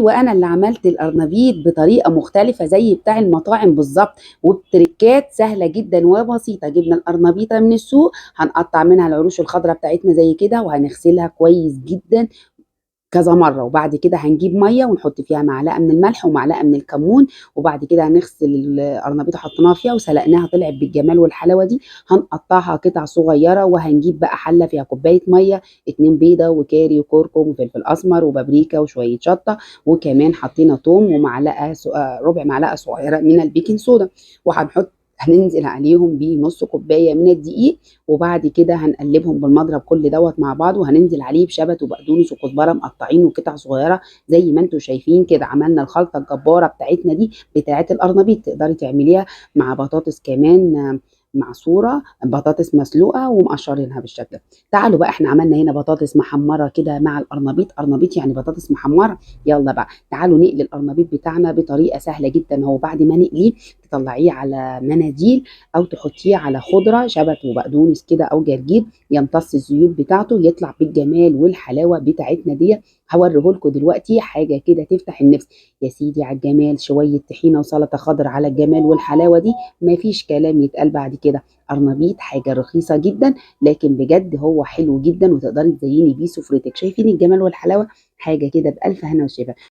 وأنا اللي عملت القرنبيط بطريقة مختلفة زي بتاع المطاعم بالظبط، وبتركات سهلة جدا وبسيطة. جبنا القرنبيطة من السوق، هنقطع منها العروش الخضراء بتاعتنا زي كده، وهنغسلها كويس جدا كذا مرة. وبعد كده هنجيب مية ونحط فيها معلقة من الملح ومعلقة من الكمون، وبعد كده هنغسل القرنبيطة حطيناها فيها وسلقناها طلعت بالجمال والحلاوة دي. هنقطعها قطع صغيرة، وهنجيب بقى حلة فيها كوباية مية، 2 بيضة وكاري وكركم وفلفل أسمر وبابريكا وشوية شطة، وكمان حطينا توم ومعلقة ربع معلقة صغيرة من البيكنج صودا. هننزل عليهم بنص كوبايه من الدقيق، وبعد كده هنقلبهم بالمضرب كل دوت مع بعض، وهننزل عليه بشبت وبقدونس وكزبره مقطعين وقطع صغيره زي ما انتم شايفين كده. عملنا الخلطه الجباره بتاعتنا دي بتاعه القرنبيط. تقدري تعمليها مع بطاطس كمان معصوره، بطاطس مسلوقه ومقشرينها بالشكل ده. تعالوا بقى، احنا عملنا هنا بطاطس محمره كده مع القرنبيط. قرنبيط يعني بطاطس محمره. يلا بقى تعالوا نقلي القرنبيط بتاعنا بطريقه سهله جدا. هو بعد ما نقليه تطلعيه على مناديل، او تحطيه على خضره شبت وبقدونس كده او جرجير، يمتص الزيوت بتاعته، يطلع بالجمال والحلاوه بتاعتنا دي. هوريه لكم دلوقتي حاجه كده تفتح النفس. يا سيدي على الجمال، شويه طحينه وسلطه خضر على الجمال والحلاوه دي. مفيش كلام يتقال بعد كده. قرنبيط حاجه رخيصه جدا، لكن بجد هو حلو جدا، وتقدري تزيني بيه سفرتك. شايفين الجمال والحلاوه؟ حاجه كده بالف هنا وشفا.